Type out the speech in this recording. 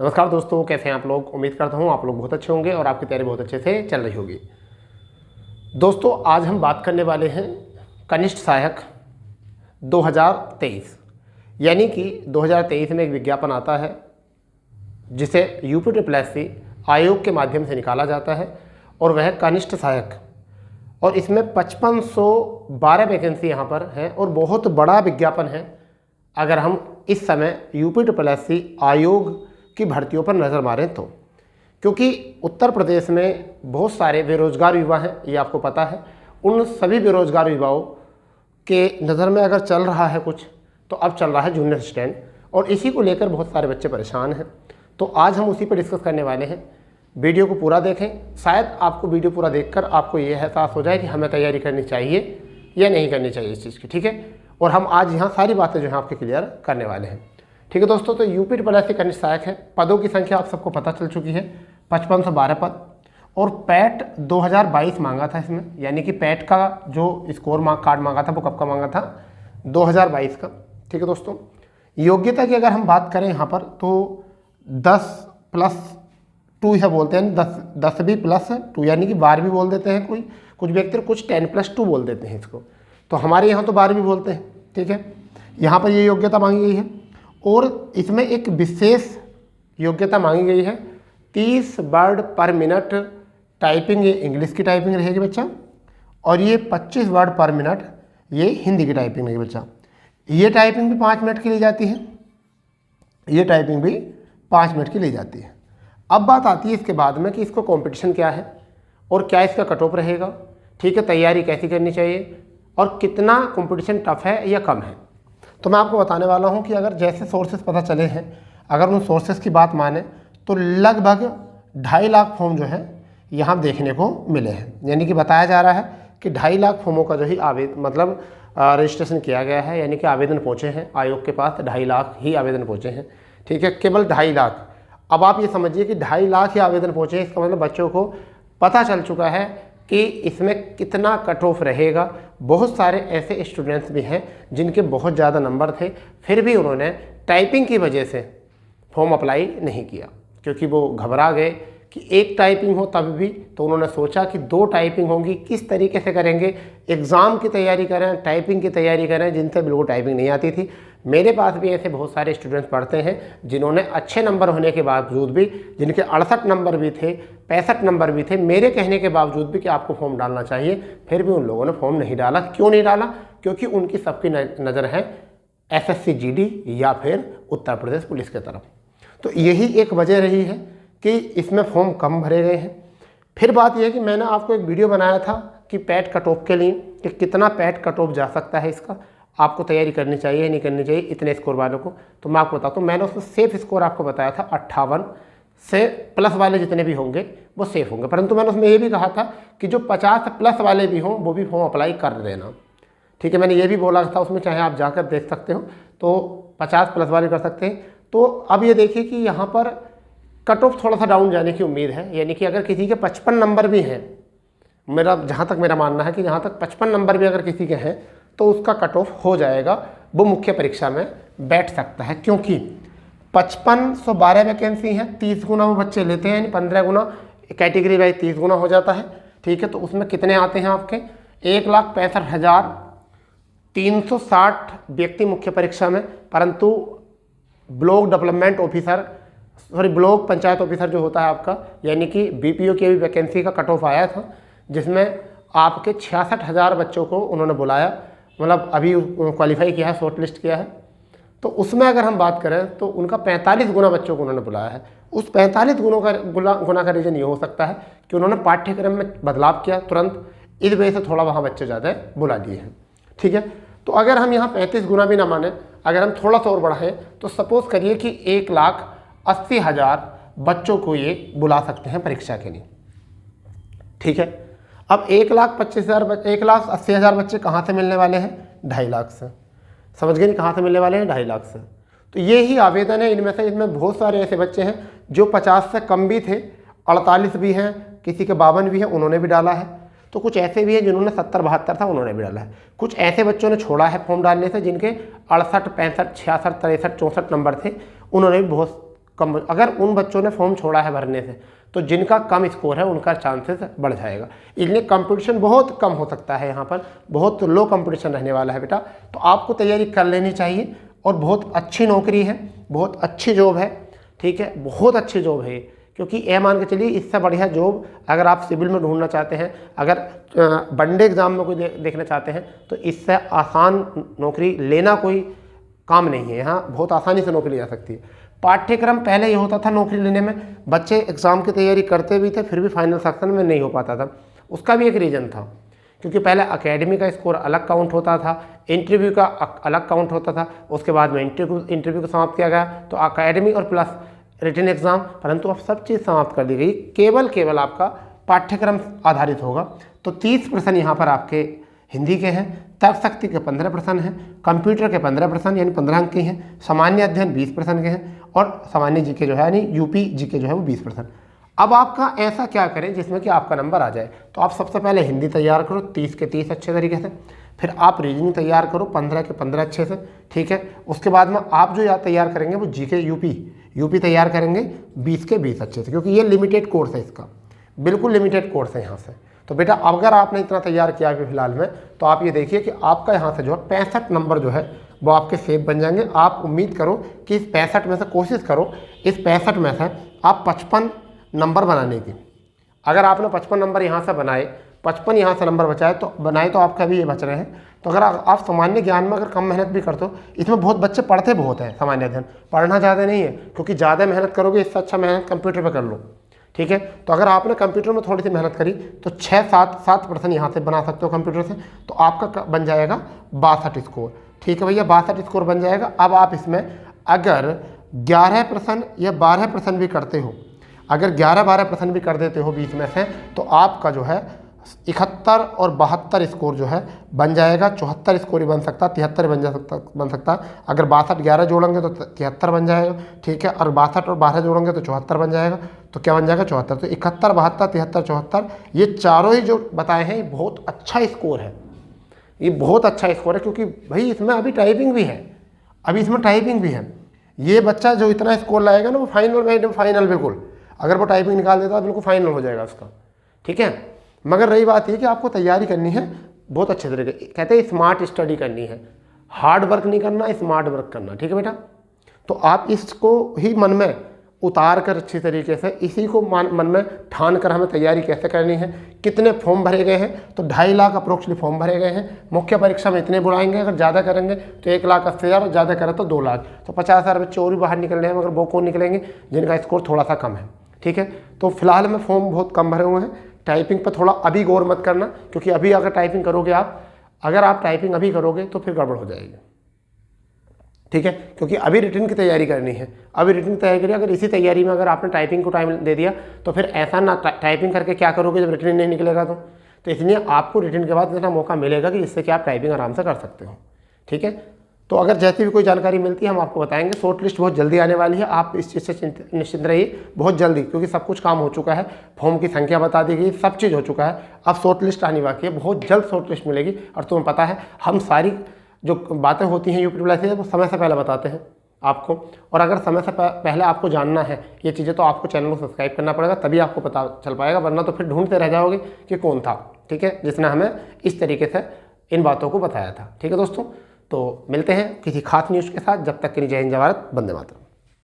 नमस्कार दोस्तों, कैसे हैं आप लोग। उम्मीद करता हूँ आप लोग बहुत अच्छे होंगे और आपकी तैयारी बहुत अच्छे से चल रही होगी। दोस्तों आज हम बात करने वाले हैं कनिष्ठ सहायक 2023, यानी कि 2023 में एक विज्ञापन आता है जिसे UPSSC आयोग के माध्यम से निकाला जाता है और वह कनिष्ठ सहायक, और इसमें 5512 वैकेंसी यहाँ पर है और बहुत बड़ा विज्ञापन है। अगर हम इस समय UPSSC आयोग की भर्तियों पर नज़र मारें तो, क्योंकि उत्तर प्रदेश में बहुत सारे बेरोजगार युवा हैं, ये आपको पता है। उन सभी बेरोजगार युवाओं के नज़र में अगर चल रहा है कुछ, तो अब चल रहा है जूनियर असिस्टेंट, और इसी को लेकर बहुत सारे बच्चे परेशान हैं। तो आज हम उसी पर डिस्कस करने वाले हैं। वीडियो को पूरा देखें, शायद आपको वीडियो पूरा देखकर आपको ये एहसास हो जाए कि हमें तैयारी करनी चाहिए या नहीं करनी चाहिए इस चीज़ की, ठीक है। और हम आज यहाँ सारी बातें जो हैं आपके क्लियर करने वाले हैं, ठीक है दोस्तों। तो UPSSC कनिष्ठ सहायक है, पदों की संख्या आप सबको पता चल चुकी है, 5512 पद, और पैट 2022 मांगा था इसमें, यानी कि पैट का जो स्कोर कार्ड मांगा था वो कब का मांगा था, 2022 का, ठीक है दोस्तों। योग्यता की अगर हम बात करें यहाँ पर तो 10+2 यह बोलते हैं, 10वीं+2, यानी कि 12वीं बोल देते हैं कुछ व्यक्ति, कुछ 10+2 बोल देते हैं इसको। तो हमारे यहाँ तो 12वीं बोलते हैं, ठीक है। यहाँ पर ये योग्यता मांगी गई है और इसमें एक विशेष योग्यता मांगी गई है, 30 वर्ड पर मिनट टाइपिंग, ये इंग्लिश की टाइपिंग रहेगी बच्चा, और ये 25 वर्ड पर मिनट ये हिंदी की टाइपिंग रहेगी बच्चा। ये टाइपिंग भी 5 मिनट की ली जाती है, ये टाइपिंग भी 5 मिनट की ली जाती है। अब बात आती है इसके बाद में कि इसको कंपटीशन क्या है और क्या इसका कट ऑफ रहेगा, ठीक है, तैयारी कैसी करनी चाहिए और कितना कंपटीशन टफ है या कम है। तो मैं आपको बताने वाला हूं कि अगर जैसे सोर्सेस पता चले हैं, अगर उन सोर्सेस की बात माने तो लगभग 2.5 लाख फॉर्म जो है यहाँ देखने को मिले हैं। यानी कि बताया जा रहा है कि 2.5 लाख फॉर्मों का जो ही रजिस्ट्रेशन किया गया है, यानी कि आवेदन पहुँचे हैं आयोग के पास, 2.5 लाख ही आवेदन पहुँचे हैं, ठीक है, केवल 2.5 लाख। अब आप ये समझिए कि 2.5 लाख ही आवेदन पहुँचे हैं, इसका मतलब बच्चों को पता चल चुका है कि इसमें कितना कट ऑफ रहेगा। बहुत सारे ऐसे स्टूडेंट्स भी हैं जिनके बहुत ज़्यादा नंबर थे, फिर भी उन्होंने टाइपिंग की वजह से फॉर्म अप्लाई नहीं किया, क्योंकि वो घबरा गए कि एक टाइपिंग हो तब भी, तो उन्होंने सोचा कि 2 टाइपिंग होंगी, किस तरीके से करेंगे, एग्ज़ाम की तैयारी करें, टाइपिंग की तैयारी करें, जिनसे बिल्कुल टाइपिंग नहीं आती थी। मेरे पास भी ऐसे बहुत सारे स्टूडेंट्स पढ़ते हैं जिन्होंने अच्छे नंबर होने के बावजूद भी, जिनके 68 नंबर भी थे, 65 नंबर भी थे, मेरे कहने के बावजूद भी कि आपको फॉर्म डालना चाहिए, फिर भी उन लोगों ने फॉर्म नहीं डाला। क्यों नहीं डाला? क्योंकि उनकी सबकी नज़र है SSC GD या फिर उत्तर प्रदेश पुलिस की तरफ। तो यही एक वजह रही है कि इसमें फॉर्म कम भरे गए हैं। फिर बात यह है कि मैंने आपको एक वीडियो बनाया था कि पैट कट ऑफ के लिए, कि कितना पैट कट ऑफ जा सकता है, इसका आपको तैयारी करनी चाहिए नहीं करनी चाहिए इतने स्कोर वालों को। तो मैं आपको बताता हूँ, मैंने उसमें सेफ स्कोर आपको बताया था 58 से प्लस वाले जितने भी होंगे वो सेफ होंगे, परंतु मैंने उसमें ये भी कहा था कि जो 50+ वाले भी हों वो भी फॉर्म अप्लाई कर देना, ठीक है। मैंने ये भी बोला था उसमें, चाहे आप जाकर देख सकते हो, तो 50+ वाले कर सकते हैं। तो अब ये देखिए कि यहाँ पर कट ऑफ थोड़ा सा डाउन जाने की उम्मीद है, यानी कि अगर किसी के 55 नंबर भी हैं, जहाँ तक मेरा मानना है कि जहाँ तक 55 नंबर भी अगर किसी के हैं तो उसका कट ऑफ हो जाएगा, वो मुख्य परीक्षा में बैठ सकता है, क्योंकि 5512 वैकेंसी हैं, 30 गुना वो बच्चे लेते हैं, यानी 15 गुना कैटेगरी वाइज 30 गुना हो जाता है, ठीक है। तो उसमें कितने आते हैं आपके 1,65,360 व्यक्ति मुख्य परीक्षा में, परंतु ब्लॉक पंचायत ऑफिसर जो होता है आपका, यानी कि BPO की भी वैकेंसी का कट ऑफ आया था, जिसमें आपके 66,000 बच्चों को उन्होंने बुलाया, मतलब अभी क्वालिफाई किया है, शॉर्ट लिस्ट किया है। तो उसमें अगर हम बात करें तो उनका 45 गुना बच्चों को उन्होंने बुलाया है। उस 45 गुना का रीज़न ये हो सकता है कि उन्होंने पाठ्यक्रम में बदलाव किया तुरंत, इस वजह से थोड़ा वहाँ बच्चे ज़्यादा बुला दिए हैं, ठीक है। तो अगर हम यहाँ 35 गुना भी ना माने, अगर हम थोड़ा सा और बढ़ाएं तो सपोज करिए कि 1,80,000 बच्चों को ये बुला सकते हैं परीक्षा के लिए, ठीक है। अब 1,80,000 बच्चे कहाँ से मिलने वाले हैं? 2.5 लाख से। समझ गए नहीं, कहाँ से मिलने वाले हैं? 2.5 लाख से। तो ये ही आवेदन है इनमें से। इसमें बहुत सारे ऐसे बच्चे हैं जो 50 से कम भी थे, 48 भी हैं, किसी के 52 भी हैं, उन्होंने भी डाला है। तो कुछ ऐसे भी हैं जिन्होंने 70-72 था, उन्होंने भी डाला है। कुछ ऐसे बच्चों ने छोड़ा है फॉर्म डालने से जिनके 68, 65, 66, 63, 64 नंबर थे, उन्होंने भी बहुत कम, अगर उन बच्चों ने फॉर्म छोड़ा है भरने से तो जिनका कम स्कोर है उनका चांसेस बढ़ जाएगा। इसलिए कंपटीशन बहुत कम हो सकता है, यहाँ पर बहुत लो कंपटीशन रहने वाला है बेटा। तो आपको तैयारी कर लेनी चाहिए और बहुत अच्छी नौकरी है, बहुत अच्छी जॉब है, ठीक है, बहुत अच्छी जॉब है। क्योंकि ये मान के चलिए इससे बढ़िया जॉब अगर आप सिविल में ढूंढना चाहते हैं, अगर वनडे एग्जाम में कोई देखना चाहते हैं तो इससे आसान नौकरी लेना कोई काम नहीं है। यहाँ बहुत आसानी से नौकरी ली जा सकती है। पाठ्यक्रम पहले ये होता था नौकरी लेने में, बच्चे एग्ज़ाम की तैयारी करते भी थे फिर भी फाइनल सेक्शन में नहीं हो पाता था। उसका भी एक रीज़न था, क्योंकि पहले एकेडमी का स्कोर अलग काउंट होता था, इंटरव्यू का अलग काउंट होता था, उसके बाद में इंटरव्यू को समाप्त किया गया तो एकेडमी और प्लस रिटन एग्ज़ाम, परंतु अब सब चीज़ समाप्त कर दी गई। केवल आपका पाठ्यक्रम आधारित होगा। तो 30 प्रश्न यहाँ पर आपके हिंदी के हैं, तर्क शक्ति के 15 प्रश्न हैं, कंप्यूटर के 15 प्रश्न यानी 15 अंक के हैं, सामान्य अध्ययन 20 प्रश्न के हैं और सामान्य जीके जो है यानी यूपी जीके जो है वो 20 प्रश्न। अब आपका ऐसा क्या करें जिसमें कि आपका नंबर आ जाए। तो आप सबसे पहले हिंदी तैयार करो 30 के 30 अच्छे तरीके से, फिर आप रीजनिंग तैयार करो 15 के 15 अच्छे से, ठीक है। उसके बाद में आप जो याद तैयार करेंगे वो जीके यूपी तैयार करेंगे 20 के 20 अच्छे से, क्योंकि ये लिमिटेड कोर्स है, इसका बिल्कुल लिमिटेड कोर्स है यहाँ से। तो बेटा अगर आपने इतना तैयार किया अभी फिलहाल में तो आप ये देखिए कि आपका यहाँ से जो है 65 नंबर जो है वो आपके सेव बन जाएंगे। आप उम्मीद करो कि इस 65 में से कोशिश करो इस 65 में से आप 55 नंबर बनाने की। अगर आपने 55 नंबर यहाँ से बनाए, 55 यहाँ से नंबर बनाए तो आपका भी ये बच रहे हैं। तो अगर आप सामान्य ज्ञान में अगर कम मेहनत भी करते हो, इसमें बहुत बच्चे पढ़ते बहुत हैं, सामान्य अध्ययन पढ़ना ज़्यादा नहीं है, क्योंकि ज़्यादा मेहनत करोगे इससे अच्छा मेहनत कंप्यूटर पर कर लो, ठीक है। तो अगर आपने कंप्यूटर में थोड़ी सी मेहनत करी तो 6-7 यहाँ से बना सकते हो कंप्यूटर से, तो आपका बन जाएगा 62 स्कोर, ठीक है भैया, 62 स्कोर बन जाएगा। अब आप इसमें अगर 11 प्रश्न या 12 प्रश्न भी करते हो, अगर 11-12 प्रश्न भी कर देते हो 20 में से, तो आपका जो है 71 और 72 स्कोर जो है बन जाएगा। 74 स्कोर ही बन सकता, 73 बन सकता। अगर 62 11 जोड़ेंगे तो 73 बन जाएगा, ठीक है, और 62 और 12 जोड़ेंगे तो 74 बन जाएगा। तो क्या बन जाएगा 74। तो 71 72 73 74 ये चारों ही जो बताए हैं ये बहुत अच्छा स्कोर है, ये बहुत अच्छा स्कोर है, क्योंकि भाई इसमें अभी टाइपिंग भी है, अभी इसमें टाइपिंग भी है। ये बच्चा जो इतना स्कोर लाएगा ना वो फाइनल बिल्कुल, अगर वो टाइपिंग निकाल देता है बिल्कुल फाइनल हो जाएगा उसका, ठीक है। मगर रही बात ये कि आपको तैयारी करनी है बहुत अच्छे तरीके, कहते हैं स्मार्ट स्टडी करनी है, हार्ड वर्क नहीं करना, स्मार्ट वर्क करना, ठीक है बेटा। तो आप इसको ही मन में उतार कर अच्छी तरीके से इसी को मन में ठान कर हमें तैयारी कैसे करनी है। कितने फॉर्म भरे गए हैं तो 2.5 लाख अप्रोक्सली फॉर्म भरे गए हैं। मुख्य परीक्षा में इतने बुलाएंगे, अगर ज़्यादा करेंगे तो 1,80,000 और ज़्यादा करें तो 2 लाख, तो 50,000 बच्चे और भी बाहर निकल रहे हैं, मगर वो कौन निकलेंगे जिनका स्कोर थोड़ा सा कम है, ठीक है। तो फिलहाल में फॉर्म बहुत कम भरे हुए हैं। टाइपिंग पर थोड़ा अभी गौर मत करना, क्योंकि अभी अगर टाइपिंग करोगे अगर आप टाइपिंग अभी करोगे तो फिर गड़बड़ हो जाएगी, ठीक है। क्योंकि अभी रिटन की तैयारी करनी है, अभी रिटन की तैयारी करिए। अगर इसी तैयारी में अगर आपने टाइपिंग को टाइम दे दिया तो फिर ऐसा ना टाइपिंग करके क्या करोगे जब रिटन नहीं निकलेगा तो इसलिए आपको रिटन के बाद इतना मौका मिलेगा कि जिससे कि आप टाइपिंग आराम से कर सकते हो, ठीक है। तो अगर जैसी भी कोई जानकारी मिलती है हम आपको बताएंगे। शॉर्ट लिस्ट बहुत जल्दी आने वाली है, आप इस चीज़ से निश्चिंत रहिए, बहुत जल्दी, क्योंकि सब कुछ काम हो चुका है, फॉर्म की संख्या बता दी गई, सब चीज़ हो चुका है। अब शॉर्ट लिस्ट आनी बाकी है, बहुत जल्द शॉर्ट लिस्ट मिलेगी। और तुम्हें पता है हम सारी जो बातें होती हैं यूपी से वो समय से पहले बताते हैं आपको, और अगर समय से पहले आपको जानना है ये चीज़ें तो आपको चैनल को सब्सक्राइब करना पड़ेगा, तभी आपको पता चल पाएगा, वरना तो फिर ढूंढते रह जाओगे कि कौन था, ठीक है, जिसने हमें इस तरीके से इन बातों को बताया था, ठीक है दोस्तों। तो मिलते हैं किसी खास न्यूज़ के साथ, जब तक के लिए जय हिंद जय भारत, वंदे मातरम।